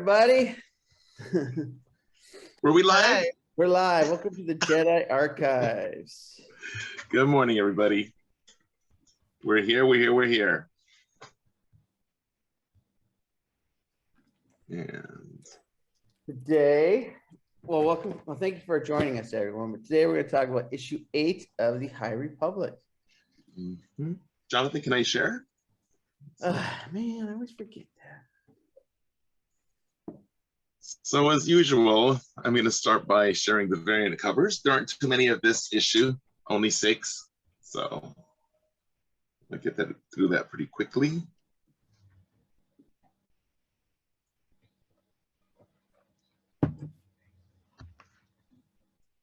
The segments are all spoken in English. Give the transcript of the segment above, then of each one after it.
everybody. Were we live? Hello. We're live. Welcome to the Jedi Archives. Good morning, everybody. We're here. And Today, welcome. Well, thank you for joining us, everyone. But today we're going to talk about issue 8 of the High Republic. Jonathan, can I share? Man, I always forget that. So as usual, I'm going to start by sharing the variant covers. There aren't too many of this issue, only 6. So I'll get through that pretty quickly.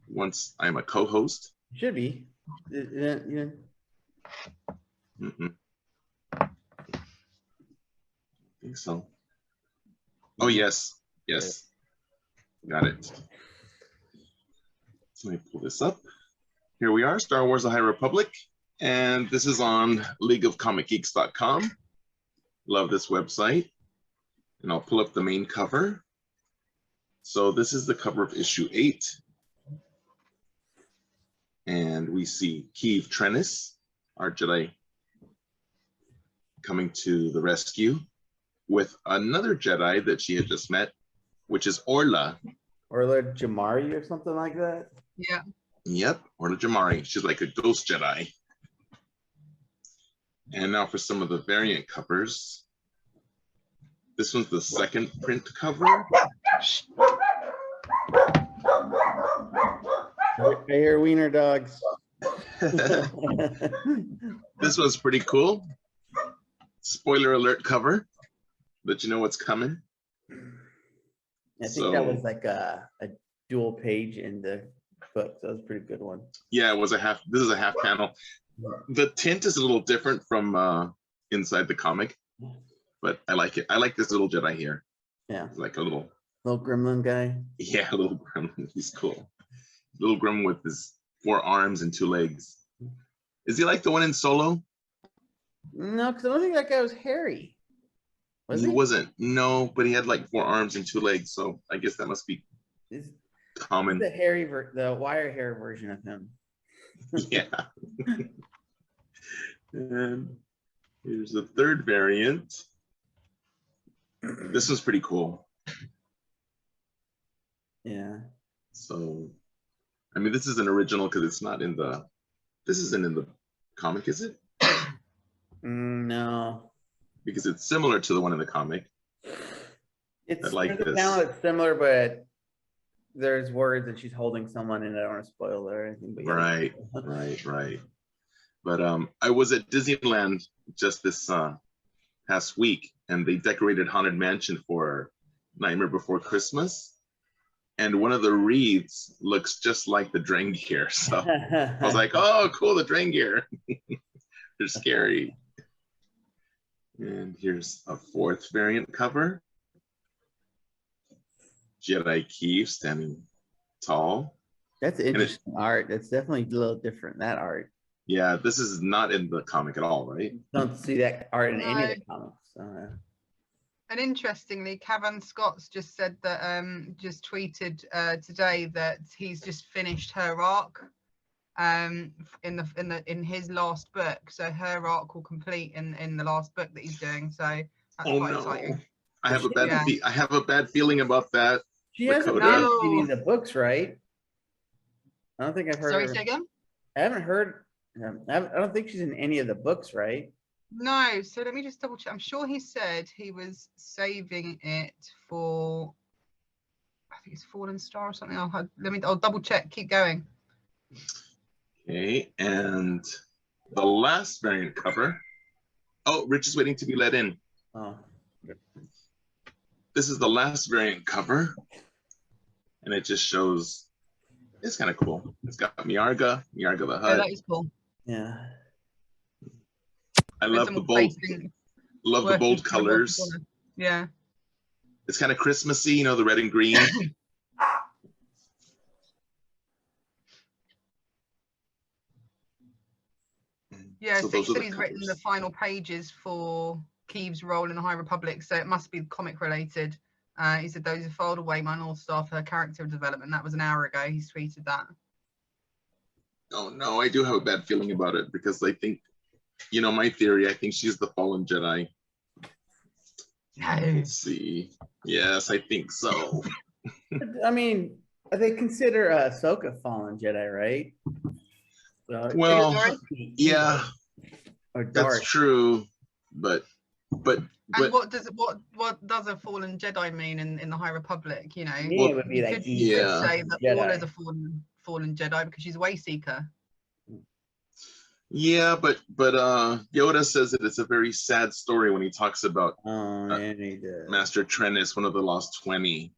Once I'm a co-host. Should be. I think so. Oh, yes. Got it. So let me pull this up. Here we are, Star Wars: The High Republic. And this is on leagueofcomicgeeks.com. Love this website. And I'll pull up the main cover. So this is the cover of issue 8. And we see Keeve Trennis, our Jedi, coming to the rescue with another Jedi that she had just met, which is Orla. Orla Jamari or something like that? Yeah. Yep, Orla Jamari. She's like a ghost Jedi. And now for some of the variant covers. This one's the second print cover. I hear wiener dogs. This was pretty cool. Spoiler alert cover. Let you know what's coming. I think that was like a dual page in the book. So that was a pretty good one. Yeah, it was this is a half panel. The tint is a little different from inside the comic, but I like it. I like this little Jedi here. Yeah. It's like a little gremlin guy. Yeah, a little gremlin. He's cool. Little gremlin with his 4 arms and 2 legs. Is he like the one in Solo? No, because I don't think that guy was hairy. He wasn't. No, but he had like 4 arms and 2 legs, so I guess that must be common. The hairy, the wire hair version of him. Yeah. And here's the third variant. This was pretty cool. Yeah. So, I mean, this is an original because it's not in the. This isn't in the comic, is it? No. Because it's similar to the one in the comic. It's like there's a this. panel that's similar, but there's words and she's holding someone, and I don't want to spoil it or anything. But yeah. Right. But I was at Disneyland just this past week, and they decorated Haunted Mansion for Nightmare Before Christmas. And one of the wreaths looks just like the Drengir. So I was like, oh, cool, the Drengir. They're scary. And here's a 4th variant cover. Jedi Keeve standing tall. That's interesting art. That's definitely a little different, that art. Yeah, this is not in the comic at all, right? Don't see that art in any of the comics. And interestingly, Cavan Scott's just said that, just tweeted today that he's just finished her arc in his last book. So her arc will complete in the last book that he's doing. So that's quite exciting. I have a bad feeling about that. She hasn't been in any of the books, right? I don't think I've heard. Sorry, say again? I haven't heard. I don't think she's in any of the books, right? No. So let me just double check. I'm sure he said he was saving it for. I think it's Fallen Star or something. I'll double check. Keep going. Okay, and the last variant cover. Oh, Rich is waiting to be let in. Oh. This is the last variant cover, and it just shows. It's kind of cool. It's got Miarga the Hutt. Yeah, that is cool. Yeah. I love the bold colors. Yeah. It's kind of Christmassy, you know, the red and green. Yeah, so he said he's written the final pages for Keeve's role in the High Republic, so it must be comic related. He said those have filed away my North Star for her character development. That was an hour ago. He tweeted that. Oh no, I do have a bad feeling about it because I think, my theory, I think she's the fallen Jedi. No. Let's see. Yes, I think so. I mean, they consider Ahsoka fallen Jedi, right? So, Well, Sorry? yeah, or that's dark. true. But And what does a fallen Jedi mean in the High Republic? You know, Me, Well, it would be you like could yeah. say that Jedi. Orla's a fallen Jedi because she's a way seeker. yeah, but Yoda says that it's a very sad story when he talks about Oh, yeah, he does. Master Trennis, one of the lost 20.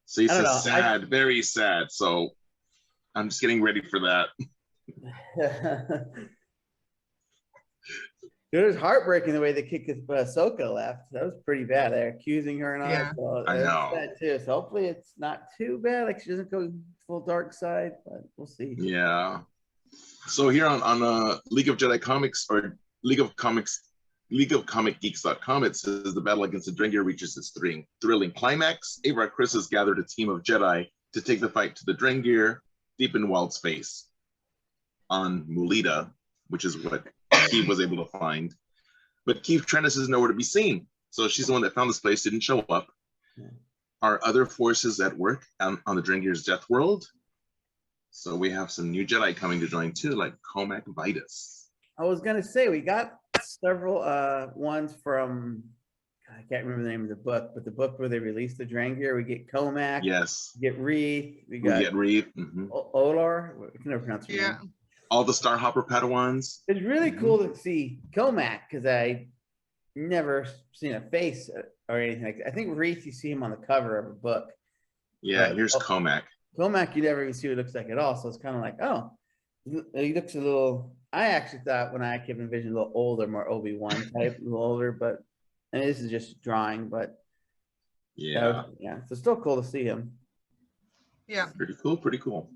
So he I don't says know, sad, very sad. So I'm just getting ready for that. It was heartbreaking the way they kicked Ahsoka left. That was pretty bad. They're accusing her and all Yeah. that. So I that's know. sad too. So hopefully it's not too bad. Like she doesn't go full dark side, but we'll see. Yeah. So here on League of Jedi Comics or League of Comic Geeks.com, it says the battle against the Drengir reaches its thrilling climax. Avar Kriss has gathered a team of Jedi to take the fight to the Drengir deep in wild space on Mulita, which is what Keeve was able to find. But Keeve Trennis is nowhere to be seen. So she's the one that found this place, didn't show up. Are other forces at work on the Drengir's death world? So we have some new Jedi coming to join too, like Comac Vitus. I was gonna say we got several ones from I can't remember the name of the book, but the book where they released the Drangir, we get Comac, Yes. we get Reed, we We got get Reed. Mhm. Olar. I can never pronounce her Yeah. name. All the Starhopper Padawans. It's really cool to see Comac because I never seen a face or anything like that. I think Reed, you see him on the cover of a book. Yeah, But- here's Comac. Comac, you never even see what he looks like at all. So it's kind of like, oh, he looks a little. I actually thought when I kept envisioning a little older, more Obi-Wan type, a little older, but and this is just drawing, but Yeah. yeah, so still cool to see him. Yeah. Pretty cool, pretty cool.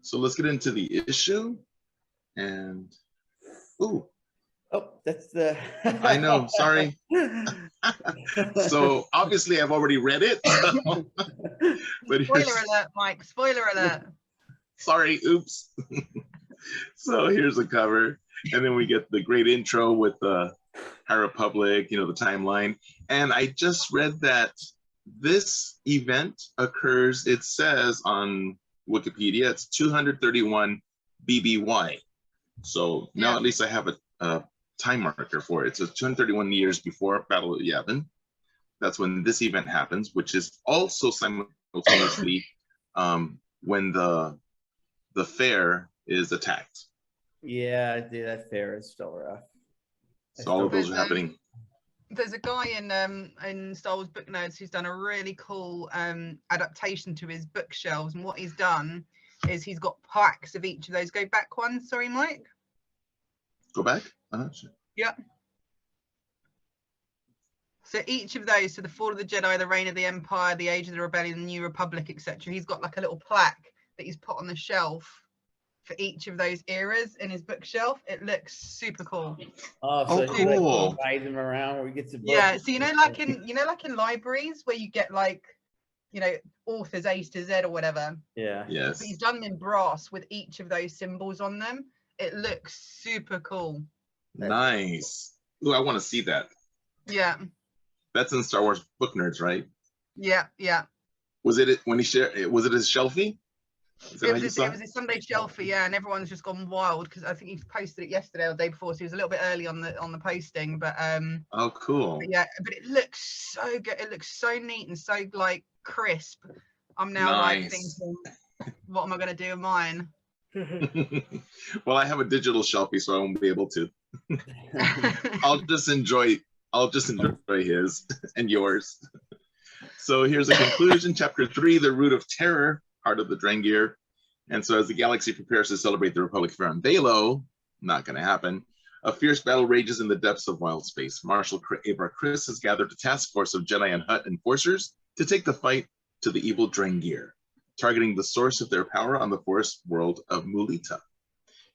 So let's get into the issue. And oh, that's the. I know, sorry. So obviously I've already read it. But Spoiler alert, Mike. Spoiler alert. Sorry, oops. So here's the cover, and then we get the great intro with the High Republic, the timeline. And I just read that this event occurs, it says on Wikipedia, it's 231 BBY. So now at least I have a time marker for it. So 231 years before Battle of Yavin. That's when this event happens, which is also simultaneously when the fair is attacked. Yeah, dude, that fair is still rough. So all of those are happening. There's a guy in Star Wars Book Nerds who's done a really cool adaptation to his bookshelves, and what he's done is he's got plaques of each of those. Go back one, sorry, Mike. Go back? Sure. Yeah. So each of those, so the Fall of the Jedi, the Reign of the Empire, the Age of the Rebellion, the New Republic, etc. He's got like a little plaque that he's put on the shelf for each of those eras in his bookshelf. It looks super cool. Oh, so he cool. like guides him around where he gets a book. Yeah, so like in libraries where you get like, authors A to Z or whatever. Yeah. Yes. But he's done them in brass with each of those symbols on them. It looks super cool. Nice. Ooh, I want to see that. Yeah. That's in Star Wars Book Nerds, right? Yeah. Was it when he shared? Was it his shelfie? It was a Sunday shelfie, yeah, and everyone's just gone wild because I think he posted it yesterday or the day before, so he was a little bit early on the posting. But oh, cool. but yeah, but it looks so good. It looks so neat and so like crisp. I'm now like thinking, what am I gonna do with mine? Well, I have a digital shelfie, so I won't be able to. I'll just enjoy his and yours. So here's the conclusion, chapter 3, the root of terror, heart of the Drengir. And so as the galaxy prepares to celebrate the Republic Fair on Valo, not going to happen, a fierce battle rages in the depths of wild space. Marshal Avar Kriss has gathered a task force of Jedi and Hutt enforcers to take the fight to the evil Drengir, targeting the source of their power on the forest world of Mulita.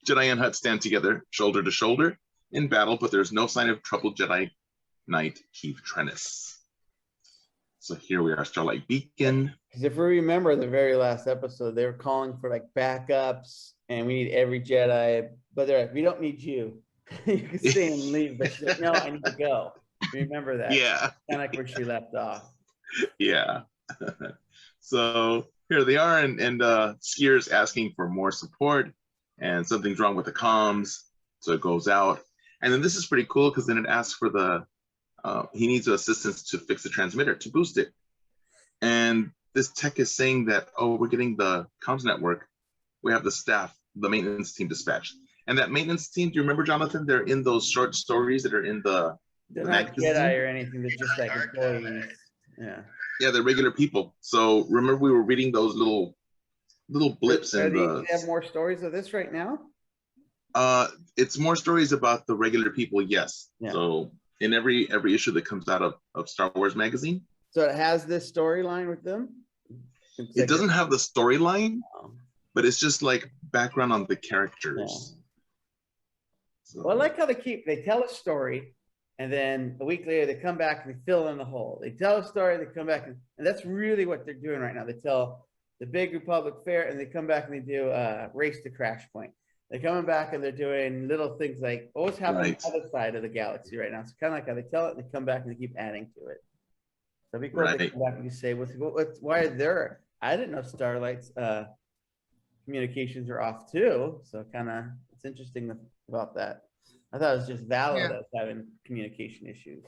Jedi and Hutt stand together, shoulder to shoulder, in battle, but there's no sign of troubled Jedi Knight Keeve Trennis. So here we are, Starlight Beacon. Because if we remember the very last episode, they were calling for like backups, and we need every Jedi. But they're like, we don't need you. You can stay and leave. But she's like, no, I need to go. Remember that? Yeah, Kind of like where she left off. yeah. So here they are, and Skier's asking for more support, and something's wrong with the comms, so it goes out. And then this is pretty cool because then it asks for the he needs assistance to fix the transmitter to boost it. And this tech is saying that, oh, we're getting the comms network. We have the staff, the maintenance team dispatched. And that maintenance team, do you remember, Jonathan? They're in those short stories that are in the They're not Jedi or anything. They're just like employees. Yeah. Yeah, they're regular people. So remember we were reading those little blips in Do the. they have more stories of this right now? It's more stories about the regular people, yes. Yeah. So in every issue that comes out of Star Wars magazine. So it has this storyline with them? It doesn't have the storyline, Oh. but it's just like background on the characters. Yeah. So, Well, I like how they tell a story, and then a week later they come back and they fill in the hole. They tell a story, they come back, and that's really what they're doing right now. They tell the Big Republic Fair, and they come back and they do Race to Crash Point. They're coming back and they're doing little things like what's happening on the other side of the galaxy right now. So kind of like how they tell it, and they come back and they keep adding to it. So it'd be cool if they come back and you say, why are there? I didn't know Starlight's communications are off too. So kind of it's interesting about that. I thought it was just Valor that's having communication issues.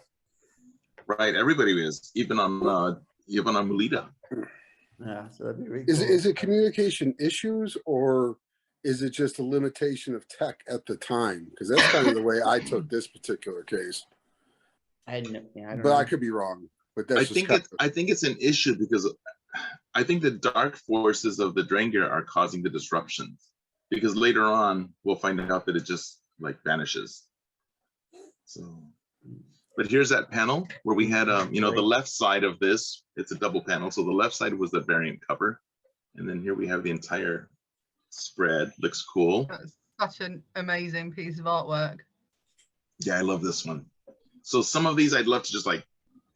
Right, everybody is, even on Melita. Yeah, so that'd be really cool. Is it communication issues, or is it just a limitation of tech at the time? Because that's kind of the way I took this particular case. I don't But know. I could be wrong. But that's I think it's an issue because I think the dark forces of the Drengir are causing the disruptions. Because later on we'll find out that it just like vanishes. So, but here's that panel where we had the left side of this. It's a double panel, so the left side was the variant cover, and then here we have the entire spread. Looks cool. That's such an amazing piece of artwork. Yeah, I love this one. So some of these I'd love to just like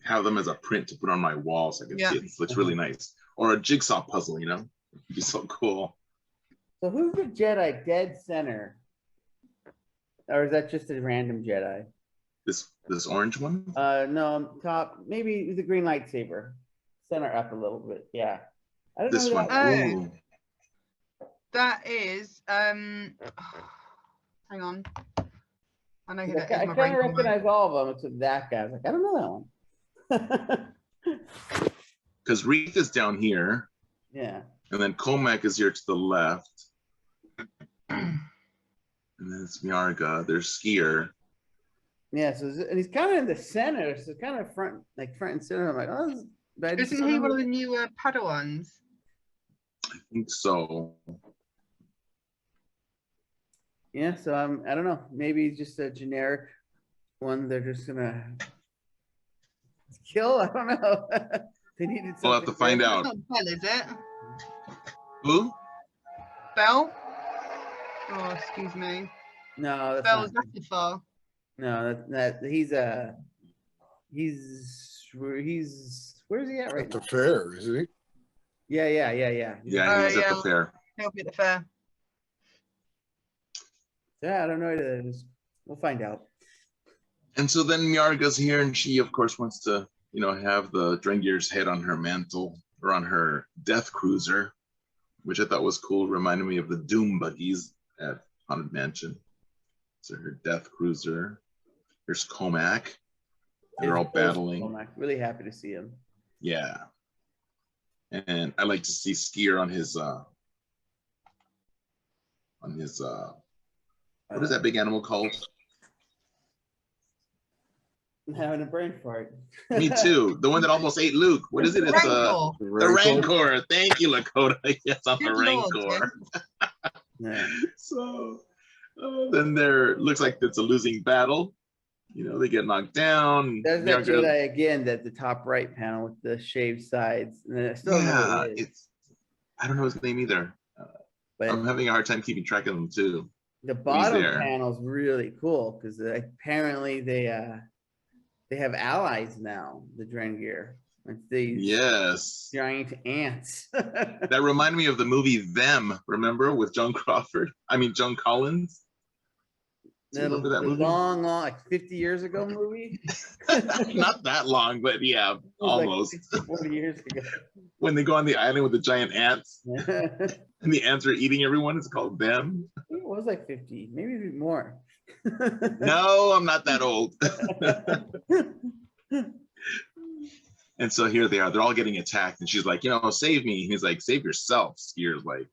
have them as a print to put on my wall so I can see it. It looks really nice. Or a jigsaw puzzle, it'd be so cool. So who's the Jedi dead center? Or is that just a random Jedi? This orange one? No, top, maybe the green lightsaber. Center up a little bit, yeah. I don't know This who one. that Ooh. That is hang on. I know who that is. I kind of recognize all of them except that guy. I was like, I don't know that one. Because Reef is down here. Yeah. And then Comac is here to the left. And then it's Miarga. There's Skier. Yeah, so and he's kind of in the center, so kind of front and center. I'm like, oh, isn't he one of the new Padawans? I think so. Yeah, so I don't know. Maybe just a generic one. They're just gonna kill. I don't know. They needed. We'll have to find out. It's not Bell, is it? Who? Bell? Oh, excuse me. No, that's Bell's not. Latifar. No, that he's where's he at right at now? the fair, isn't he? Yeah. Yeah, he's at the fair. He'll be at the fair. Yeah, I don't know. We'll find out. And so then Miarga's here, and she, of course, wants to, have the Drengir's head on her mantle or on her death cruiser, which I thought was cool. Reminded me of the Doom buggies at Haunted Mansion. So her death cruiser. There's Comac. They're all battling. I'm really happy to see him. Yeah. And I like to see Skier on his what is that big animal called? I'm having a brain fart. Me too. The one that almost ate Luke. What is it? It's the Rancor. Thank you, Lakota. Yes, on the Rancor. Yeah. So then looks like it's a losing battle. They get knocked down. There's that Jedi again, that the top right panel with the shaved sides. And I still don't know who it is. I don't know his name either. But I'm having a hard time keeping track of them too. The bottom panel is really cool because apparently they have allies now, the Drengir. It's these Yes. giant ants. That reminded me of the movie Them, remember, with Joan Crawford? I mean, Joan Collins. Do you The remember that movie? long, like 50 years ago movie. Not that long, but yeah, It was like almost. 60, 40 years ago. When they go on the island with the giant ants It and the ants are eating everyone, it's called Them. was like 50, maybe even more. No, I'm not that old. And so here they are, they're all getting attacked. And she's like, you know, save me. And he's like, save yourself. Skier's like,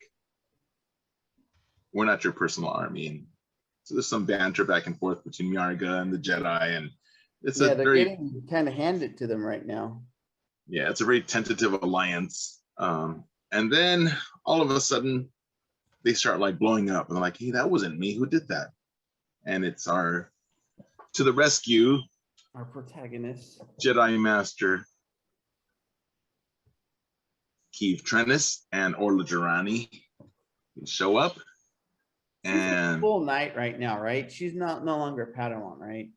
we're not your personal army. And so there's some banter back and forth between Yarga and the Jedi. And it's Yeah, a they're very, getting kind of handed to them right now. yeah, it's a very tentative alliance. And then all of a sudden they start like blowing up and they're like, hey, that wasn't me. Who did that? And it's our, to the rescue, Our protagonist. Jedi Master Keeve Trennis and Orla Jirani show up. She's a And full knight right now, right? She's no longer a Padawan, right?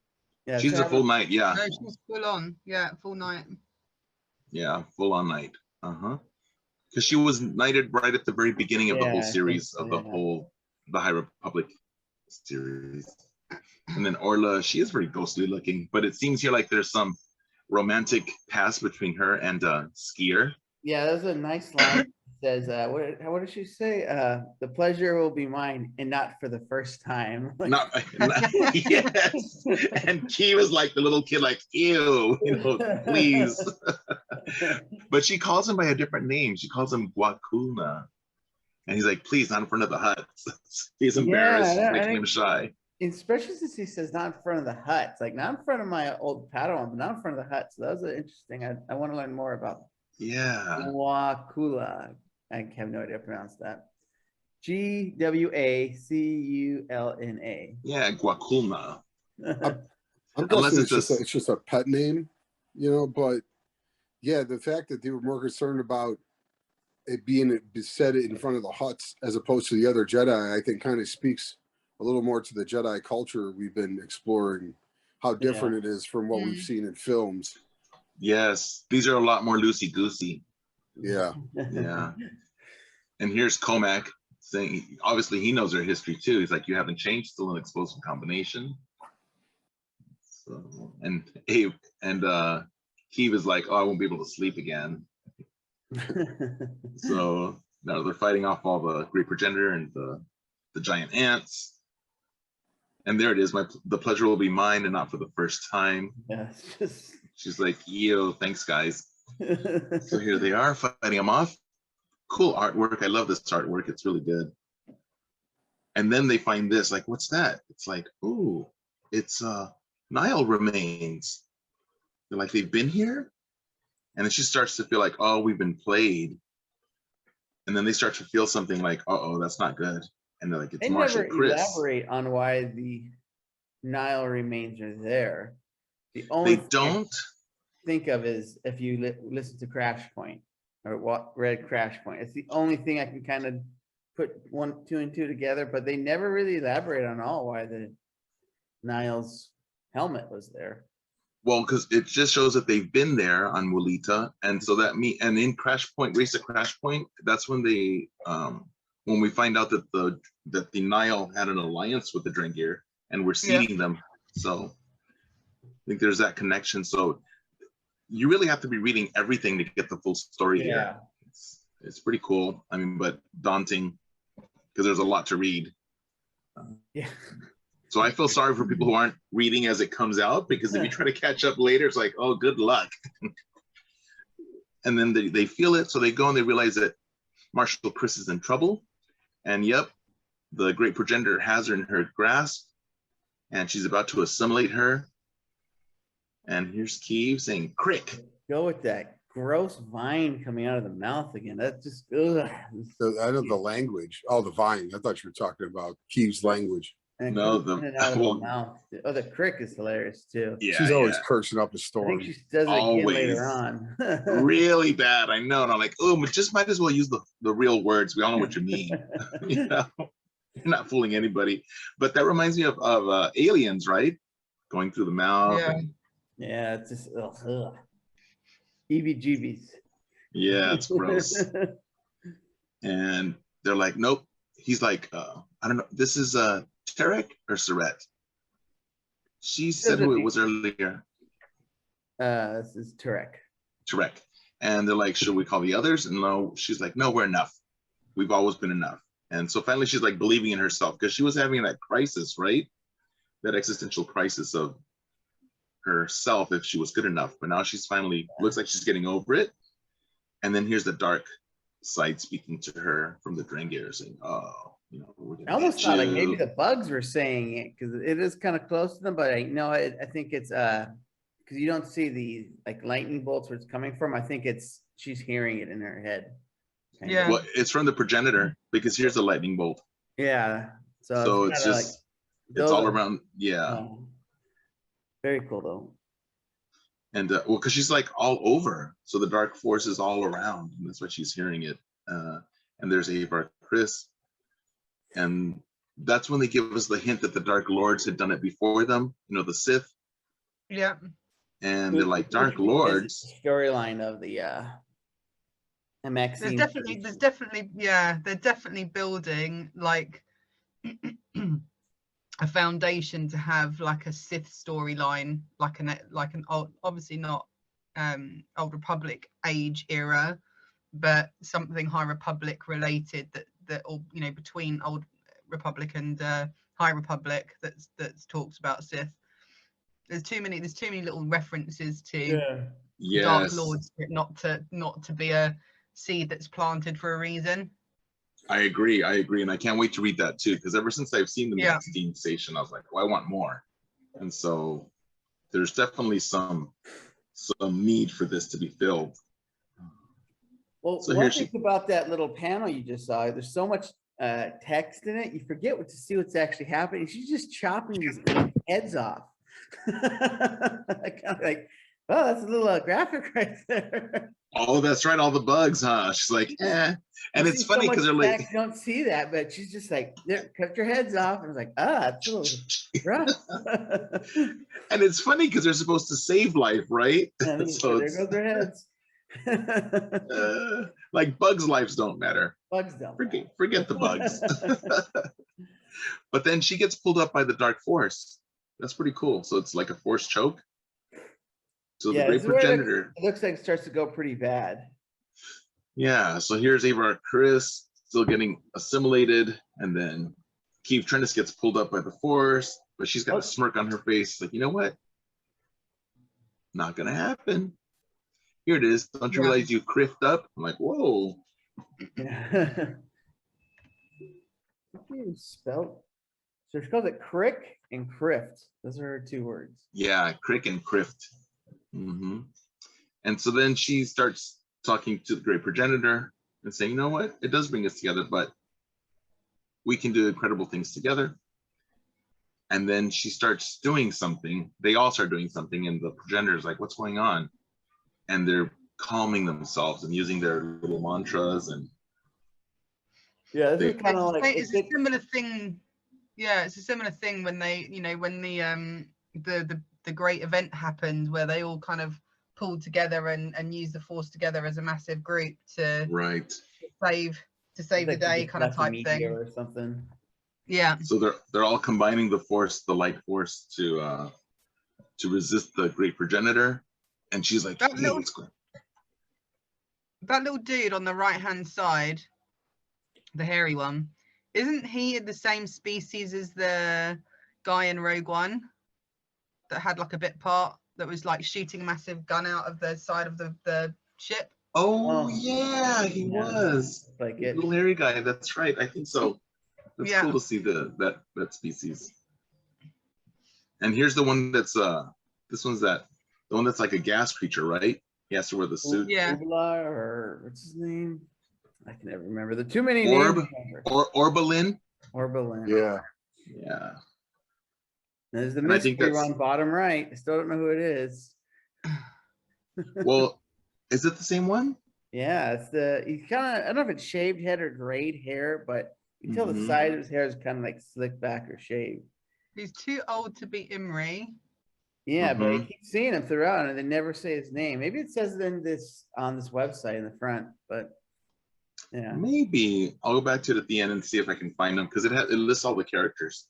Yeah, she's a full knight, yeah. No, she's full on. Yeah, full night. Yeah, full on knight. Because she was knighted right at the very beginning of the whole Yeah, I think series so, of the yeah. the High Republic series. And then Orla, she is very ghostly looking, but it seems here like there's some romantic past between her and Skier. Yeah, there's a nice line. It says, what did she say? The pleasure will be mine and not for the first time. Not, yes. And Key was like the little kid, like, ew, you know, please. But she calls him by a different name. She calls him Guacuna. And he's like, please, not in front of the huts. He's embarrassed, Yeah, making him shy. especially since he says not in front of the huts, like not in front of my old Padawan, but not in front of the huts. So that was interesting. I want to learn more about Yeah. Wakula. I have no idea how to pronounce that. Gwaculna. Yeah, Guacuna. I'm Unless guessing it's it's just a pet name, you know, but yeah, the fact that they were more concerned about it being said in front of the huts as opposed to the other Jedi, I think kind of speaks a little more to the Jedi culture we've been exploring, how different it is from what we've seen in films. Yes, these are a lot more loosey-goosey. Yeah. Yeah. And here's Comac saying, obviously he knows their history too. He's like, you haven't changed, still an explosive combination. So, and Abe and Keeve is like, oh, I won't be able to sleep again. So now they're fighting off all the Great Progenitor and the giant ants. And there it is. The pleasure will be mine and not for the first time. Yeah, just... She's like, yo, thanks, guys. So here they are fighting them off. Cool artwork. I love this artwork. It's really good. And then they find this, like, what's that? It's like, ooh, it's Nile remains. They're like, they've been here? And then she starts to feel like, oh, we've been played. And then they start to feel something like, uh-oh, that's not good. And they're like, it's They Marshal never Chris. elaborate on why the Nile remains are there. The only They don't. think of is if you listen to Crash Point or read Crash Point. It's the only thing I can kind of put 1, 2, and 2 together, but they never really elaborate on all why the Nile's helmet was there. Well, because it just shows that they've been there on Mulita, and so that and in Crash Point, Race at Crash Point, that's when they when we find out that the Nile had an alliance with the Drengir and we're seeding them. So I think there's that connection. So you really have to be reading everything to get the full story here. It's pretty cool. I mean, but daunting because there's a lot to read. Yeah. So I feel sorry for people who aren't reading as it comes out, because if you try to catch up later, it's like, oh, good luck. And then they feel it. So they go and they realize that Marshal Chris is in trouble. And yep, the Great Progenitor has her in her grasp and she's about to assimilate her. And here's Keeve saying, crick. Go with that gross vine coming out of the mouth again. That's just, ugh. I know the language. Oh, the vine. I thought you were talking about Keeve's language. And No, out of the mouth. Oh, the crick is hilarious too. Yeah, she's always cursing up a I storm. think she does it again later on. Really bad, I know. And I'm like, oh, but just might as well use the real words. We all know what you mean. You know, you're not fooling anybody. But that reminds me of Aliens, right? Going through the mouth. Yeah. And, Yeah, it's just ugh. EBGBs. Yeah, it's gross. And they're like, nope. He's like, I don't know. This is Tarek or Surette. She said who it was earlier. This is Tarek. Tarek. And they're like, should we call the others? And no, she's like, no, we're enough. We've always been enough. And so finally she's like believing in herself because she was having that crisis, right? That existential crisis of herself if she was good enough. But now she's finally, looks like she's getting over it. And then here's the dark side speaking to her from the Drengir saying, oh, you know, we're gonna I almost get thought like maybe you. the bugs were saying it because it is kind of close to them, but I think it's because you don't see the like lightning bolts where it's coming from. I think it's she's hearing it in her head. kind Yeah. of. Well, it's from the progenitor because here's a lightning bolt. Yeah. So it's kinda just, it's all around. Yeah. oh, very cool though. And well, because she's like all over. So the dark force is all around. And that's why she's hearing it. And there's Avar Chris. And that's when they give us the hint that the Dark Lords had done it before them, you know, the Sith. Yeah. And they're like, Dark Which is Lords. the storyline of the MX. There's definitely, yeah, they're definitely building like a foundation to have like a Sith storyline, like an old, obviously not Old Republic age era, but something High Republic related that all, you know, between Old Republic and High Republic that's talks about Sith. There's too many little references to Yes. Dark Lords for it not to be a seed that's planted for a reason. I agree. And I can't wait to read that too, because ever since I've seen the Yeah. Steam Station, I was like, well, I want more. And so there's definitely some need for this to be filled. Well, So one here thing about that little panel you just saw, there's so much text in it, you forget to see what's actually happening. She's just chopping these heads off. Kind of like, oh, that's a little graphic right there. Oh, that's right. All the bugs, huh? She's like, eh. And You it's see funny so because much they're like, text, you don't see that, but she's just like, there, cut your heads off. And it's like, it's a little rough. and it's funny because they're supposed to save life, right? And So there it's goes their heads. like bugs' lives don't matter. Bugs don't. Forget the bugs. But then she gets pulled up by the dark force. That's pretty cool. So it's like a force choke. So Yeah, the great this is where progenitor. it looks like it starts to go pretty bad. Yeah. So here's Avar Chris still getting assimilated, and then Keith Trennis gets pulled up by the force, but she's got a smirk on her face, like, you know what? Not gonna happen. Here it is. Don't you realize you criffed up? I'm like, whoa. Yeah. What do you spell? So she calls it crick and crift. Those are her two words. Yeah, crick and crift. And so then she starts talking to the great progenitor and saying, you know what? It does bring us together, but we can do incredible things together. And then she starts doing something. They all start doing something, and the progenitor is like, what's going on? And they're calming themselves and using their little mantras. And yeah, this is kind of like it's a similar thing. Yeah, it's a similar thing when they, you know, when the great event happened where they all kind of pulled together and used the force together as a massive group to save the day, kind of type thing or something. Yeah. So they're all combining the force, the light force, to resist the great progenitor. And she's like, that hey, what's going on? That little dude on the right hand side, the hairy one, isn't he the same species as the guy in Rogue One that had like a bit part that was like shooting a massive gun out of the side of the ship? Oh yeah, he was like it. Little hairy guy. That's right. I think so. That's Yeah. cool to see that species. And here's the one that's this one's the one that's like a gas creature, right? He has to wear the suit. Yeah. Ubla, or what's his name? I can never remember. The too many Orb names. or Orbalin. Orbalin. Yeah. Yeah. There's the And I think mystery that's- on bottom right. I still don't know who it is. Well, is it the same one? Yeah, it's he's kind of, I don't know if it's shaved head or grayed hair, but you can tell the Mhm. side of his hair is kind of like slicked back or shaved. He's too old to be Imri. Yeah, but you Mhm. keep seeing him throughout and they never say his name. Maybe it says it in this on this website in the front, but yeah. Maybe I'll go back to it at the end and see if I can find them because it lists all the characters.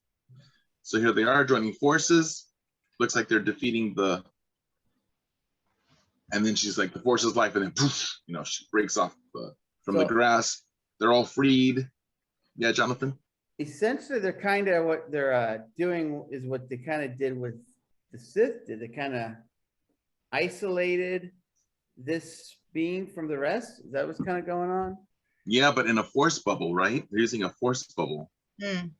So here they are joining forces. Looks like they're defeating the. And then she's like, the force is life, and then poof, you know, she breaks off from the So grass. They're all freed. Yeah, Jonathan. essentially they're kind of what they're doing is what they kind of did with the Sith did. They kind of isolated this being from the rest. Is that what's kind of going on? Yeah, but in a force bubble, right? They're using a force bubble. Mm.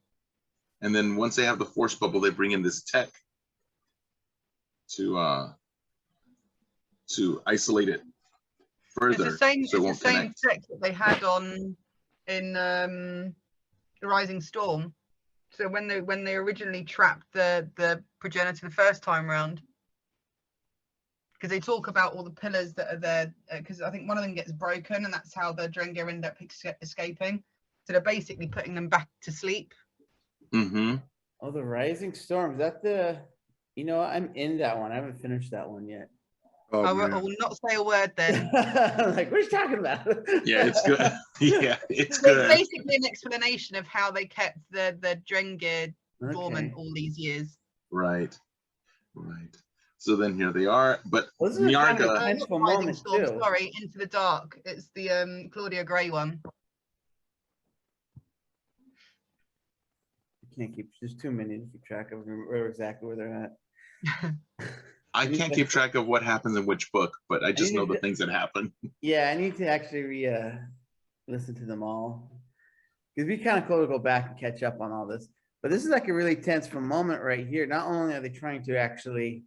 And then once they have the force bubble, they bring in this tech to isolate it further. It's the same. So it won't It's the same connect. tech that they had on in the Rising Storm. So when they originally trapped the progenitor the first time round, because they talk about all the pillars that are there, because I think one of them gets broken, and that's how the Drengir end up escaping. So they're basically putting them back to sleep. Mm-hmm. Oh, the Rising Storm. Is that the, you know, I'm in that one. I haven't finished that one yet. Oh, I man. will not say a word then. I'm like, what are you talking about? Yeah, it's good. Yeah, it's So it's good. basically an explanation of how they kept the Drengir dormant Okay. all these years. Right. Right. So then here they are. But Well, this is a kind of Nyarga, tense Not for a Rising moment Storm, too. sorry, Into the Dark. It's the Claudia Gray one. You can't keep, there's too many to keep track of, remember exactly where they're at. I can't keep track of what happens in which book, but I just need know the to- things that happen. Yeah, I need to actually listen to them all. Because it'd be kind of cool to go back and catch up on all this. But this is like a really tense moment right here. Not only are they trying to actually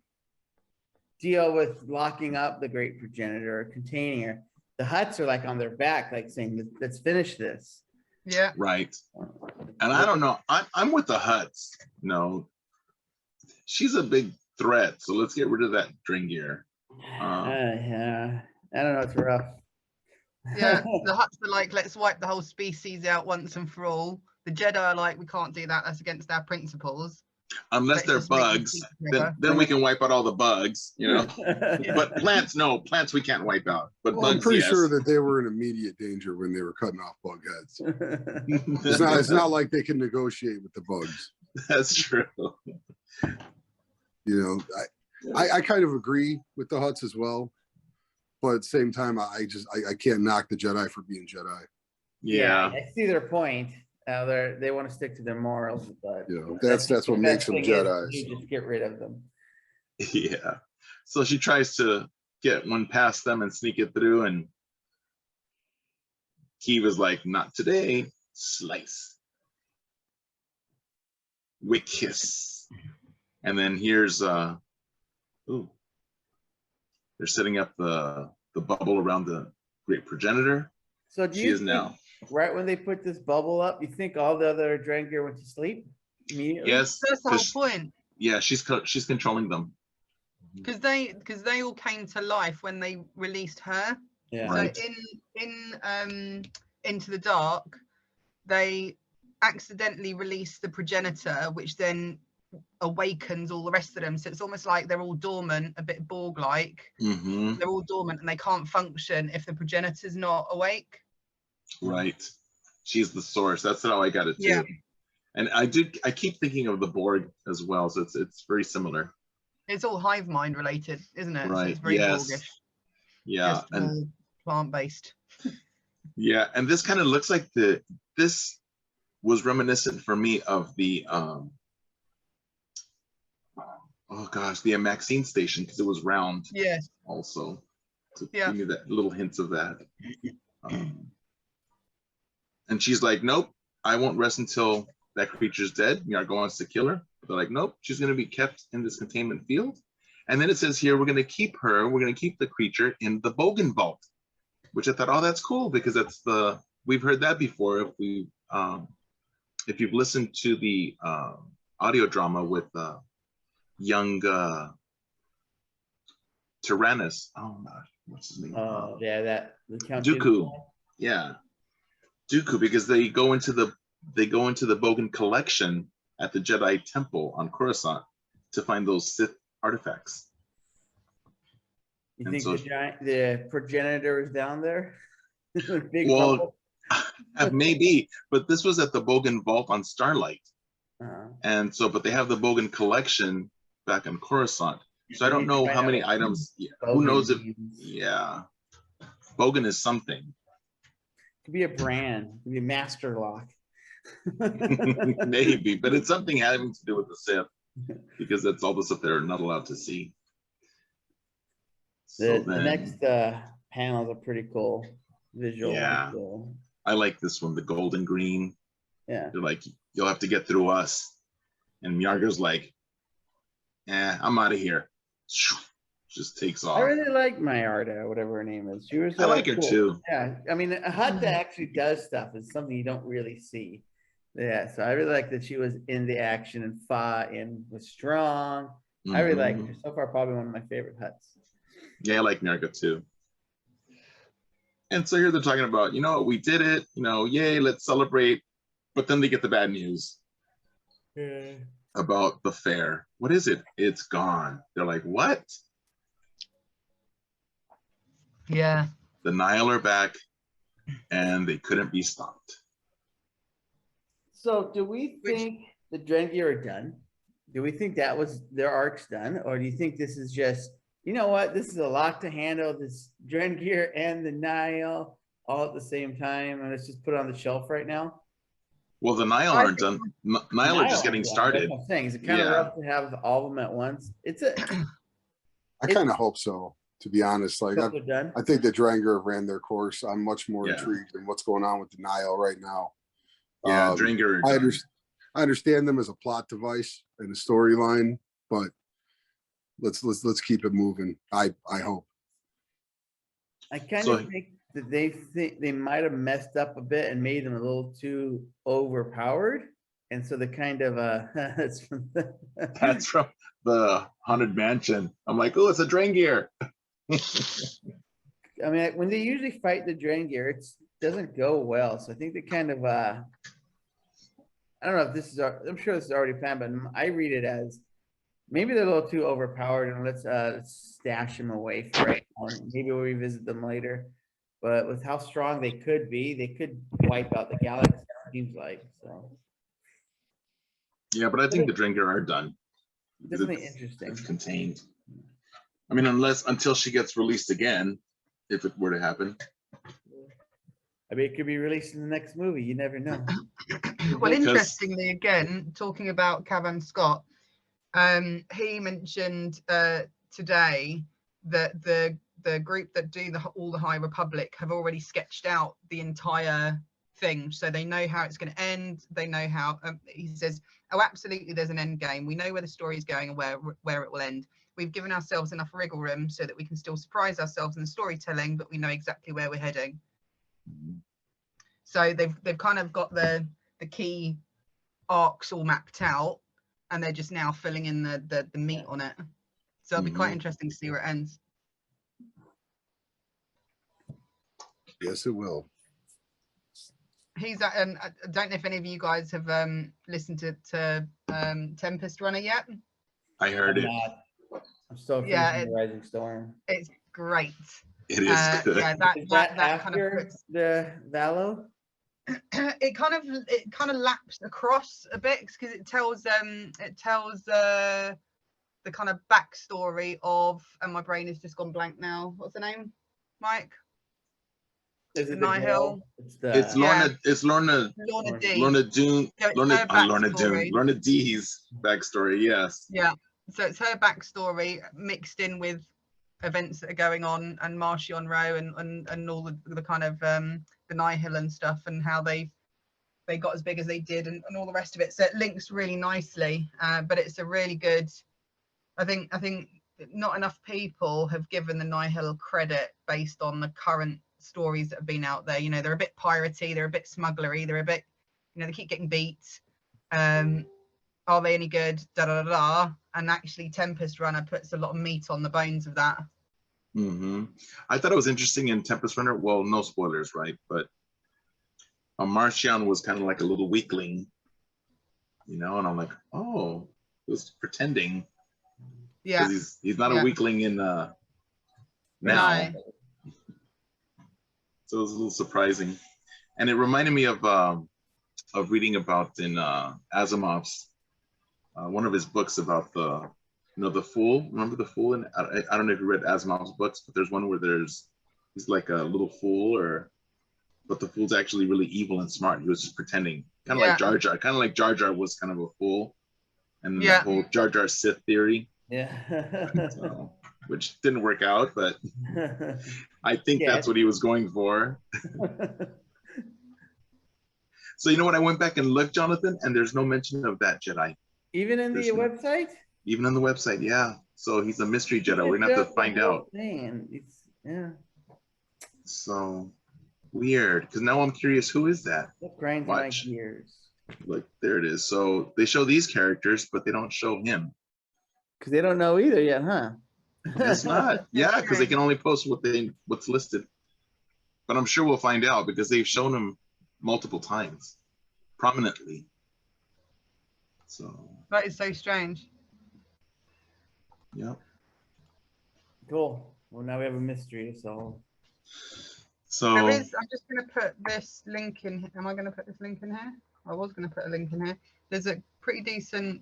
deal with locking up the great progenitor or containing her, the Huts are like on their back, like saying, let's finish this. Yeah. Right. And I don't know. I'm with the Huts. No, she's a big threat. So let's get rid of that Drengir. Yeah, I don't know. It's rough. Yeah, the Huts are like, let's wipe the whole species out once and for all. The Jedi are like, we can't do that. That's against our principles. Unless Let's they're just make them bugs, sleep then forever. we can wipe out all the bugs, you know. Yeah. But plants, no, plants we can't wipe out. But Well, I'm bugs, pretty yes. sure that they were in immediate danger when they were cutting off bug heads. It's not like they can negotiate with the bugs. That's true. You know, I kind of agree with the Huts as well, but at the same time, I can't knock the Jedi for being Jedi. Yeah. I see their point. They want to stick to their morals, but You know, that's what makes them Jedis. You just get rid of them. Yeah. So she tries to get one past them and sneak it through, and Keeve is like, not today. Slice. Wick kiss. And then here's they're setting up the bubble around the great progenitor. So do She you is think, now. right when they put this bubble up, you think all the other Drengir went to sleep immediately? Yes. That's the 'cause whole point. Yeah, she's controlling them. Because they all came to life when they released her. Yeah. Right. So in Into the Dark, they accidentally released the progenitor, which then awakens all the rest of them. So it's almost like they're all dormant, a bit Borg-like. Mm-hmm. They're all dormant and they can't function if the progenitor's not awake. Right. She's the source. That's how I got it too. Yeah. And I keep thinking of the Borg as well. So it's very similar. It's all hive mind related, isn't it? So Right. it's very Yes. Borgish. Yeah. Just And all plant-based. yeah, and this kind of looks like this was reminiscent for me of the oh gosh, the Maxine station, because it was round Yes. also. To Yeah. give me that little hints of that. And she's like, nope, I won't rest until that creature's dead. Nyarga wants to kill her. They're like, nope, she's going to be kept in this containment field. And then it says here, we're going to keep the creature in the Bogan vault, which I thought, oh, that's cool, because we've heard that before. If you've listened to the audio drama with young Tyrannus, oh gosh, what's his name? Oh, yeah, that the Count Dooku. Yeah, Dooku, because they go into the Bogan collection at the Jedi Temple on Coruscant to find those Sith artifacts. You And think so- the progenitor is down there? Big Well, bubble? maybe, but this was at the Bogan Vault on Starlight. Uh-huh. And so, but they have the Bogan collection back in Coruscant. So I don't know how many items, who knows if, yeah. Bogan is something. Could be a brand, could be a master lock. Maybe, but it's something having to do with the Sith, because that's all the stuff they're not allowed to see. So The then, next panels are pretty cool visual. Yeah. So, I like this one, the golden green. yeah. They're like, you'll have to get through us. And Miarga's like, I'm out of here. Just takes off. I really like Mayarda, whatever her name is. She was. I like her too. Yeah, I mean, a hut that actually does stuff is something you don't really see. Yeah, so I really like that she was in the action and fought and was strong. I really like her. So far, probably one of my favorite huts. Yeah, I like Miarga too. And so here they're talking about, you know, we did it, you know, yay, let's celebrate. But then they get the bad news about the fair. What is it? It's gone. They're like, what? Yeah. The Nihil are back and they couldn't be stopped. So, do we think the Drengir are done? Do we think that was their arc's done, or do you think this is just, you know what, this is a lot to handle, this Drengir and the Nihil all at the same time, and let's just put it on the shelf right now? Well, the Nihil aren't done. Nihil are just getting started. That's what I'm saying. Is it kind of rough to have all of them at once? I kind of hope so, to be honest. Like, they're done. I think the Drengir ran their course. I'm much more Yeah. intrigued in what's going on with the Nihil right now. Yeah, Drengir are done. I understand them as a plot device and a storyline, but let's keep it moving. I hope. I kind of think that they might have messed up a bit and made them a little too overpowered, and so they kind of That's from the Haunted Mansion. I'm like, oh, it's a Drengir. I mean, when they usually fight the Drengir, it doesn't go well. So I think they kind of I don't know if this is, I'm sure this is already planned, but I read it as maybe they're a little too overpowered, and let's stash them away for right now. Maybe we'll revisit them later. But with how strong they could be, they could wipe out the galaxy, it seems like. So Yeah, but I think the Drengir are done. definitely interesting. It's contained. I mean, until she gets released again, if it were to happen. I mean, it could be released in the next movie. You never know. Well, interestingly, again, talking about Cavan Scott, he mentioned today that the group that do all the High Republic have already sketched out the entire thing, so they know how it's going to end. They know how. He says, "Oh, absolutely, there's an end game. We know where the story is going and where it will end. We've given ourselves enough wriggle room so that we can still surprise ourselves in the storytelling, but we know exactly where we're heading." So they've kind of got the key arcs all mapped out, and they're just now filling in the meat on it. So it'll be quite interesting to see where it ends. Yes, it will. He's I don't know if any of you guys have listened to Tempest Runner yet. I heard it. I'm still finishing Rising Storm. It's great. It is good. Yeah, that kind of puts the Valo. it kind of laps across a bit because it tells the kind of backstory of, and my brain has just gone blank now. What's the name, Mike? Is it Nihil? It's Lorna. It's Lorna. Lorna D. Lorna Dune. Lorna Dune. Lorna D's backstory. Yes. Yeah. So it's her backstory mixed in with events that are going on, and Marchion Row and all the kind of the Nihil and stuff, and how they got as big as they did, and all the rest of it. So it links really nicely. But it's a really good. I think not enough people have given the Nihil credit based on the current stories that have been out there. You know, they're a bit piratey, they're a bit smugglery, they're a bit, you know, they keep getting beat. Are they any good? Da da da da. And actually, Tempest Runner puts a lot of meat on the bones of that. I thought it was interesting in Tempest Runner. Well, no spoilers, right? But Marchion was kind of like a little weakling, you know, and I'm like, oh, he was pretending. Yeah. he's not Yeah. a weakling in now. No. So it was a little surprising. And it reminded me of reading about in Asimov's one of his books about the Fool. Remember the Fool? And I don't know if you read Asimov's books, but there's one where he's like a little fool, but the fool's actually really evil and smart. He was just pretending, kind of like Jar Jar. Kind of like Jar Jar was kind of a fool, and then that whole Jar Jar Sith theory. Yeah. Which didn't work out, but I think that's what he was going for. So you know what? I went back and looked, Jonathan, and there's no mention of that Jedi. Even in the website? Even on the website, yeah. So he's a mystery Jedi. We're gonna have to find out. Yeah. So weird, because now I'm curious, who is that? That grinds my gears. Look, there it is. So they show these characters, but they don't show him. Because they don't know either yet, huh? It's not. Yeah, because they can only post what's listed. But I'm sure we'll find out because they've shown him multiple times, prominently. So that is so strange. Yeah. Cool. Well, now we have a mystery to solve. So I'm just going to put this link in. Am I going to put this link in here? I was going to put a link in here. There's a pretty decent.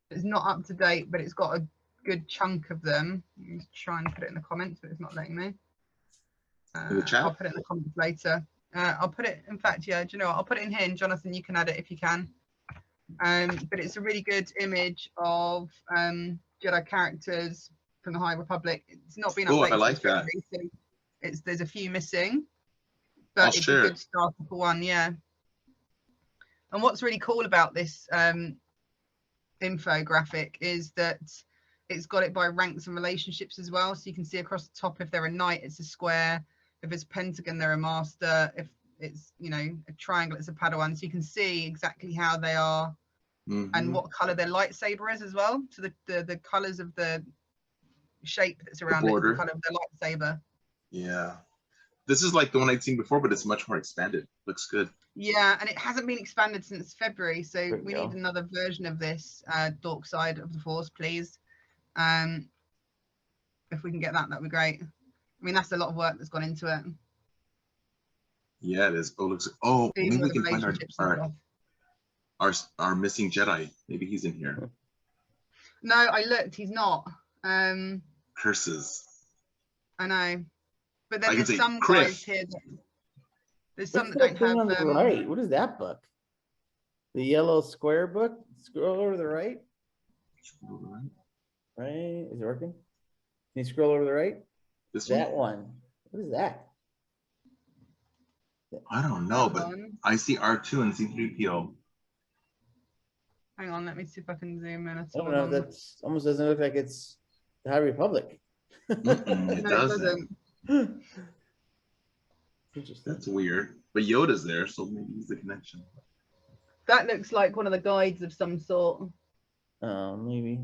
It's not up to date, but it's got a good chunk of them. I'm just trying to put it in the comments, but it's not letting me. In the chat? I'll put it in the comments later. I'll put it. In fact, yeah. Do you know what? I'll put it in here, and Jonathan, you can add it if you can. But it's a really good image of Jedi characters from the High Republic. It's not been updated. I like that. There's a few missing, but it's a good start for one. Yeah. And what's really cool about this infographic is that it's got it by ranks and relationships as well. So you can see across the top, if they're a knight, it's a square. If it's a pentagon, they're a master. If it's, a triangle, it's a Padawan. So you can see exactly how they are and what color their lightsaber is as well. So the colors of the shape that's around it is the color of their lightsaber. Yeah. This is like the one I'd seen before, but it's much more expanded. Looks good. Yeah, and it hasn't been expanded since February, so we need another version of this Dork Side of the Force, please. If we can get that, that'd be great. I mean, that's a lot of work that's gone into it. Yeah, it is. Maybe we can find our missing Jedi. Maybe he's in here. No, I looked. He's not. Curses. I know, but then there's some guys here. There's some that don't have. On the right. What is that book? The yellow square book. Scroll over to the right. Right? Is it working? Can you scroll over to the right? That one. What is that? I don't know, but I see R2 and C3PO. Hang on, let me see if I can zoom in. I don't know. That almost doesn't look like it's the High Republic. It doesn't. Interesting. That's weird. But Yoda's there, so maybe he's the connection. That looks like one of the guides of some sort. Oh, maybe.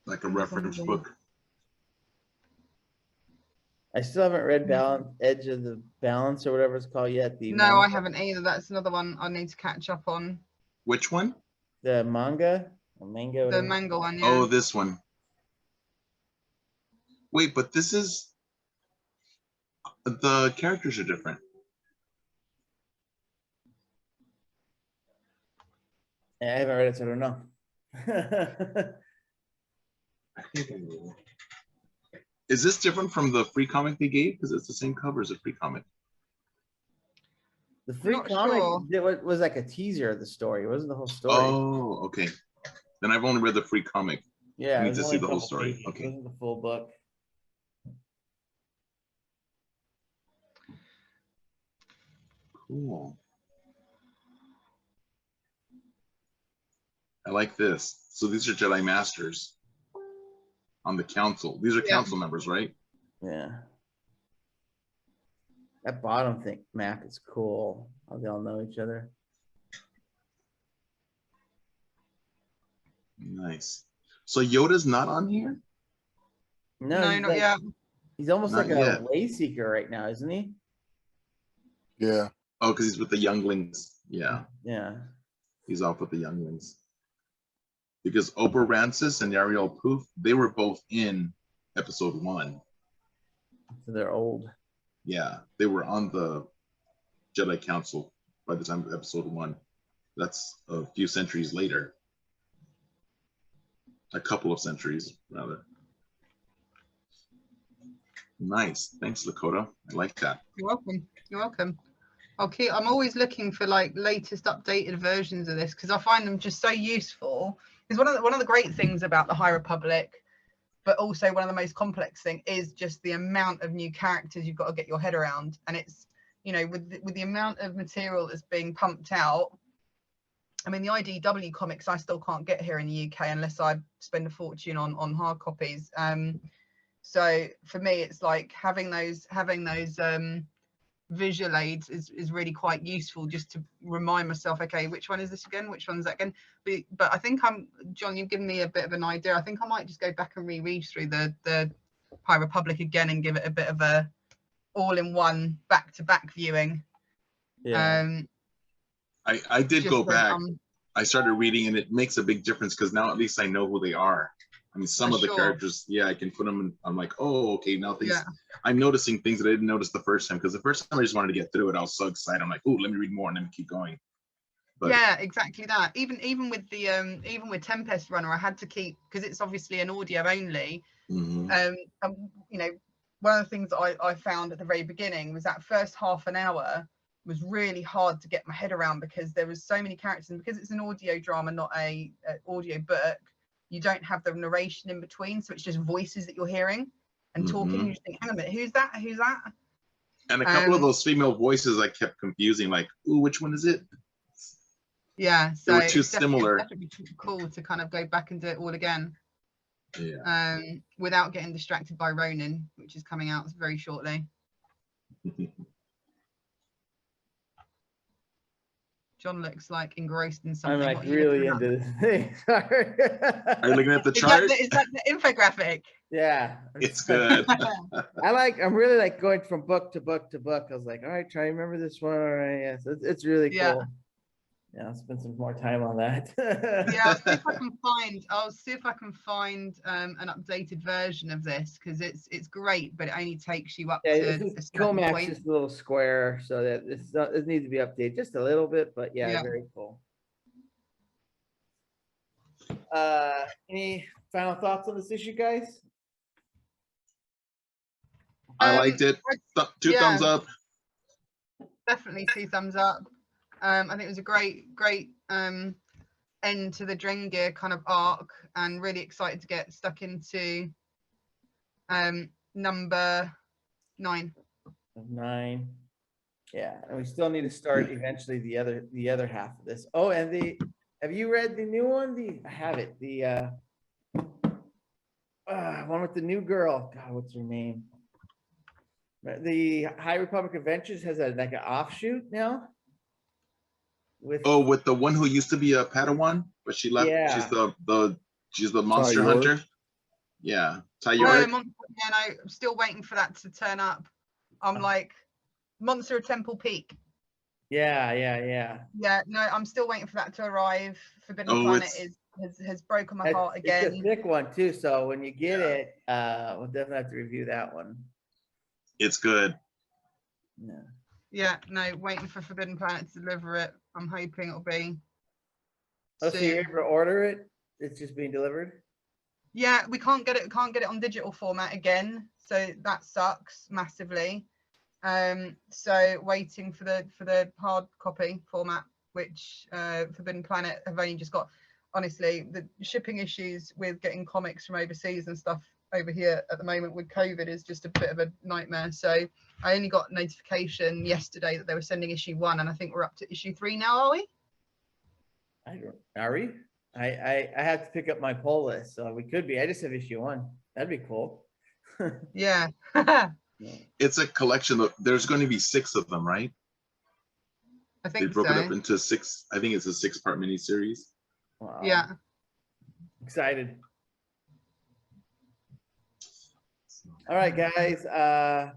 Like a reference book. I still haven't read Edge of the Balance or whatever it's called yet. No, I haven't either. That's another one I need to catch up on. Which one? The manga? Or manga? The manga one, yeah. Oh, this one. Wait, but this is... The characters are different. I haven't read it, so I don't know. I think I know. Is this different from the free comic they gave? Because it's the same cover as a free comic. The free comic was like a teaser of the story. It wasn't the whole story. Oh, okay. Then I've only read the free comic. Yeah, I need to see the whole story. Okay. It wasn't the full book. Cool. I like this. So these are Jedi Masters on the council. These are council members, right? Yeah. That bottom map is cool. How they all know each other. Nice. So Yoda's not on here? No, not yet. He's almost like a way seeker right now, isn't he? Yeah. Oh, because he's with the younglings. Yeah. Yeah. He's off with the younglings. because Oprah Rancis and Ariel Poof, they were both in episode 1. So they're old. Yeah, they were on the Jedi Council by the time of episode 1. That's a few centuries later. A couple of centuries, rather. Nice. Thanks, Lakota. I like that. You're welcome. You're welcome. I'm always looking for like latest updated versions of this because I find them just so useful. Because one of the great things about the High Republic, but also one of the most complex thing, is just the amount of new characters you've got to get your head around. And it's, you know, with the amount of material that's being pumped out. I mean, the IDW comics I still can't get here in the UK unless I spend a fortune on hard copies. So for me, it's like having those visual aids is really quite useful, just to remind myself, okay, which one is this again, which one's that again. But I think John, you've given me a bit of an idea. I think I might just go back and reread through the High Republic again and give it a bit of a all-in-one back-to-back viewing. Yeah. I did go back. So, I started reading, and it makes a big difference because now at least I know who they are. I mean, some of the characters, yeah, I can put them in. I'm like, oh, okay, now things. Yeah. I'm noticing things that I didn't notice the first time, because the first time I just wanted to get through it. I was so excited. I'm like, oh, let me read more and then keep going. But yeah, exactly that. Even with the even with Tempest Runner, I had to keep, because it's obviously an audio only. Mm-hmm. You know, one of the things that I found at the very beginning was that first half an hour was really hard to get my head around, because there was so many characters, and because it's an audio drama, not a audio book, you don't have the narration in between, so it's just voices that you're hearing and talking. You just think, hang on a minute, who's that? Who's that? And a couple of those female voices I kept confusing, like, ooh, which one is it? Yeah, so they were too similar. It's definitely cool to kind of go back and do it all again. Yeah. Without getting distracted by Ronin, which is coming out very shortly. John looks like engrossed in something. I'm like really into this thing. Sorry. Are you looking at the chart? Is that the infographic? Yeah. It's good. I'm really like going from book to book to book. I was like, all right, try to remember this one. All right, yes, it's really cool. Yeah, I'll spend some more time on that. Yeah, I'll see if I can find an updated version of this, because it's great, but it only takes you up to a certain Comax is a little square, so that it needs to be updated just a little bit, but yeah. Very cool. Any final thoughts on this issue, guys? I liked it. Two thumbs up. Definitely 2 thumbs up. I think it was a great end to the Drengir kind of arc, and really excited to get stuck into number 9. 9. Yeah, and we still need to start eventually the other half of this. Oh, and have you read the new one? I have it. The one with the new girl. God, what's her name? The High Republic Adventures has like an offshoot now. With the one who used to be a Padawan, but she left. Yeah. She's the monster hunter. Yeah, I'm still waiting for that to turn up. I'm like, Monster of Temple Peak. Yeah. No, I'm still waiting for that to arrive. Forbidden Planet has broken my heart again. It's a thick one too, so when you get it, we'll definitely have to review that one. It's good. Yeah, no, waiting for Forbidden Planet to deliver it. I'm hoping it'll be. Oh, so you're able to order it? It's just being delivered? Yeah, we can't get it on digital format again, so that sucks massively. So waiting for the hard copy format, which Forbidden Planet have only just got. Honestly, the shipping issues with getting comics from overseas and stuff over here at the moment with COVID is just a bit of a nightmare. So I only got notification yesterday that they were sending issue 1, and I think we're up to issue 3 now, are we? Are we? I have to pick up my poll list, so we could be. I just have issue 1. That'd be cool. Yeah. It's a collection of. There's going to be 6 of them, right? I think they broke it up into 6. I think it's a 6-part miniseries. Wow. Yeah. Excited. All right, guys.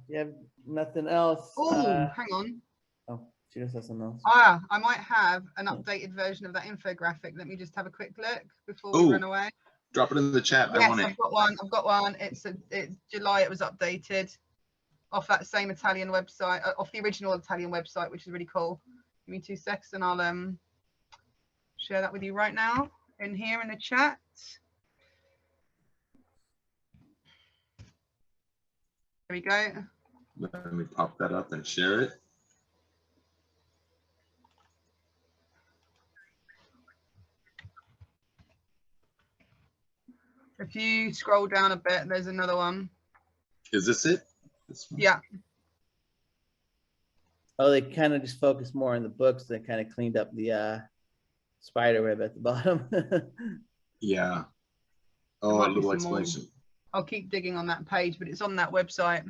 You have nothing else. Oh, hang on. Oh, She just has something else. Ah, I might have an updated version of that infographic. Let me just have a quick look before we Ooh. run away. Drop it in the chat. I Yes, want it. I've got one. I've got one. It's July. It was updated off that same Italian website, off the original Italian website, which is really cool. Give me 2 seconds, and I'll share that with you right now in here in the chat. There we go. Let me pop that up and share it. If you scroll down a bit, there's another one. Is this it? This one? Yeah. Oh, they kind of just focused more on the books. They kind of cleaned up the spider web at the bottom. Yeah. There Oh, a might be little some more. explanation. I'll keep digging on that page, but it's on that website.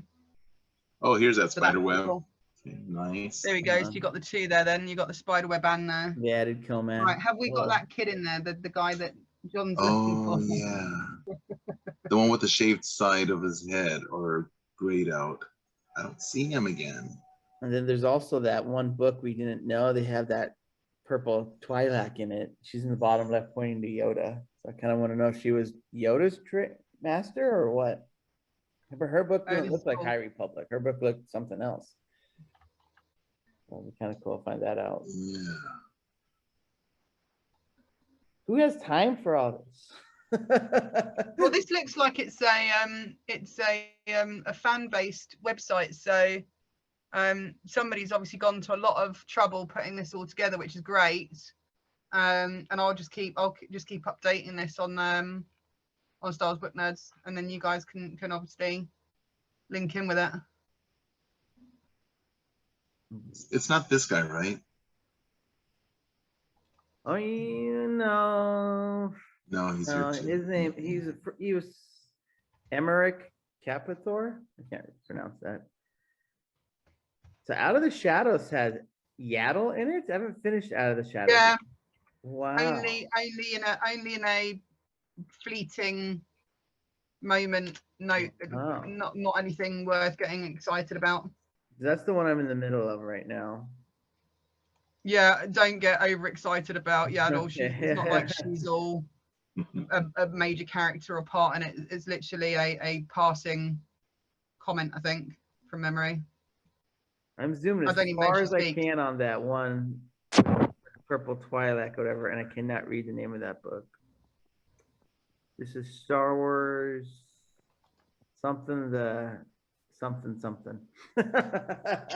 Oh, here's that So that's spider web. cool. Okay, nice. There we go. So you got the 2 there. Then you got the spider web and there. Yeah, added kill man. Right. Have we got Whoa. that kid in there? The guy that John's looking Oh for. yeah. The one with the shaved side of his head or grayed out. I don't see him again. And then there's also that one book we didn't know. They have that purple Twi'lek in it. She's in the bottom left pointing to Yoda. So I kind of want to know if she was Yoda's master or what. Remember, her book Oh, didn't this look is like cool. High Republic. Her book looked something else. So it'd be kind of cool to find that out. Yeah. Who has time for all this? Well, this looks like it's a fan-based website. So somebody's obviously gone to a lot of trouble putting this all together, which is great. And I'll just keep updating this on Star Wars Book Nerds, and then you guys can obviously link in with it. It's not this guy, right? Oh, you know. No, he's No, here too. his name, he was Emmerich Capathor. I can't pronounce that. So Out of the Shadows has Yaddle in it. I haven't finished Out of the Shadows. Yeah. Wow. Only in a fleeting moment. No, Oh. not anything worth getting excited about. That's the one I'm in the middle of right now. Yeah, don't get overexcited about Yaddle. Okay. It's not like she's all a major character or part in it. It's literally a passing comment, I think, from memory. I'm zooming I as don't even know if far she as I speaks. can on that one purple Twi'lek, whatever, and I cannot read the name of that book. This is Star Wars something something. Where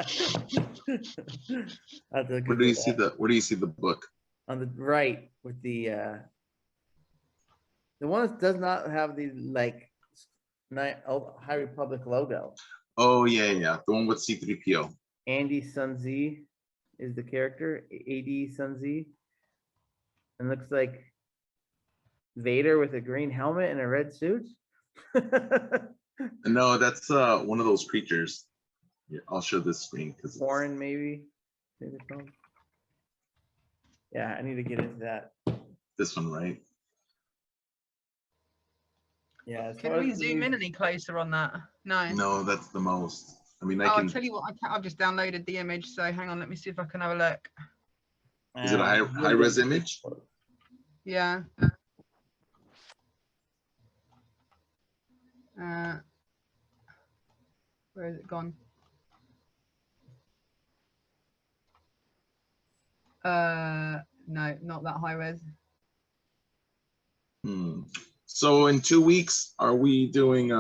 do you see the book? On the right with the one that does not have the like High Republic logo. Oh yeah, yeah. The one with C-3PO. Andy Sunzi is the character. AD Sunzi. And looks like Vader with a green helmet and a red suit. No, that's one of those creatures. Yeah, I'll show this screen because Foreign, maybe. Yeah, I need to get into that. this one, right? Yeah. Can we zoom in any closer on that? No. No, that's the most. I mean, I'll tell you what. I've just downloaded the image, so hang on. Let me see if I can have a look. Is it a high res image? Yeah. Where is it gone? No, not that high res. So in 2 weeks, are we doing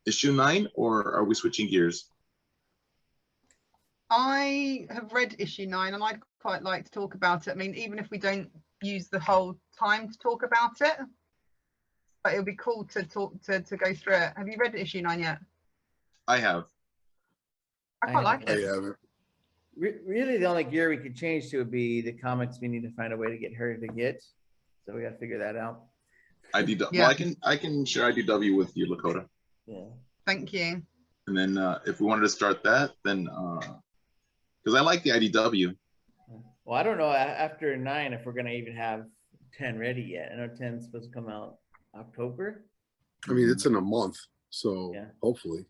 issue 9 or are we switching gears? I have read issue 9 and I'd quite like to talk about it. I mean, even if we don't use the whole time to talk about it, but it would be cool to talk to go through it. Have you read issue 9 yet? I have. I quite like I it. haven't. Really, the only gear we could change to would be the comics. We need to find a way to get her to get. So we got to figure that out. IDW. Yeah. Well, I can share IDW with you, Lakota. Yeah. Thank you. And then if we wanted to start that, then because I like the IDW. Well, I don't know after 9 if we're gonna even have 10 ready yet. I know 10 is supposed to come out October. I mean, it's in a month, so Yeah. hopefully.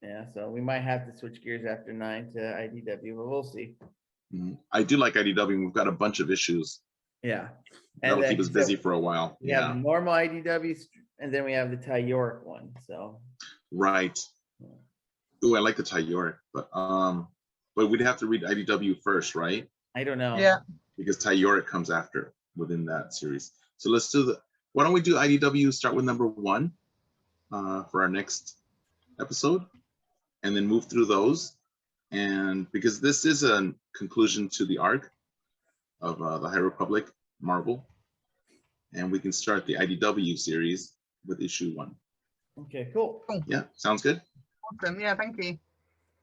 Yeah, so we might have to switch gears after 9 to IDW, but we'll see. I do like IDW. We've got a bunch of issues Yeah. that'll then- keep us so busy for a while. We have Yeah, the normal IDWs, and then we have the Ty York one. So right. Oh, I like the Ty York, but we'd have to read IDW first, right? I don't know. Yeah. Because Ty York comes after within that series. So let's do why don't we do IDW, start with number 1 for our next episode, and then move through those. And because this is a conclusion to the arc of the High Republic Marvel, and we can start the IDW series with issue 1. Okay, cool. Yeah, sounds good. Awesome. Yeah, thank you.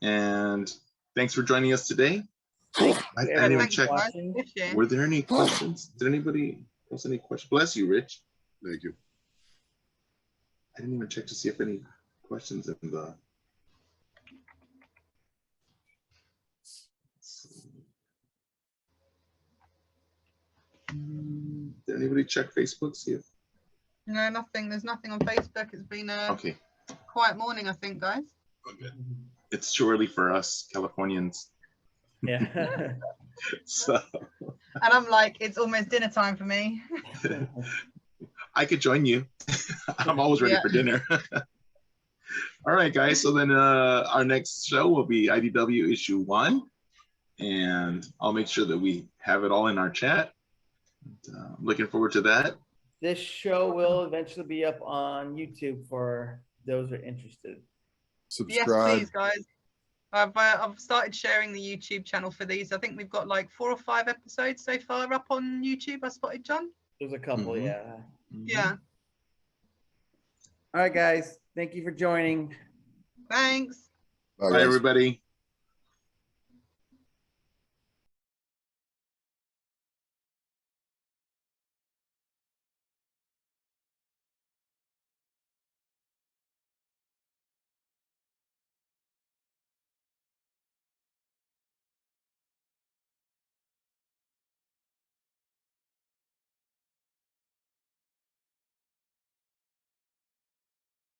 And thanks for joining us today. I didn't even check. Were there any questions? Did anybody post any questions? Bless you, Rich. Thank you. I didn't even check to see if any questions in the. Did anybody check Facebook? See if. No, nothing. There's nothing on Facebook. It's been a Okay. quiet morning, I think, guys. Okay. It's too early for us Californians. Yeah. So. And I'm like, it's almost dinner time for me. I could join you. I'm always ready for dinner. All right, guys. So then our next show will be IDW issue 1. And I'll make sure that we have it all in our chat. I'm looking forward to that. This show will eventually be up on YouTube for those who are interested. Subscribe. Yes, please, guys. I've started sharing the YouTube channel for these. I think we've got like 4 or 5 episodes so far up on YouTube. I spotted, John. There's a couple, Mhm. yeah. Yeah. All right, guys. Thank you for joining. Thanks. Bye, Bye, guys. everybody.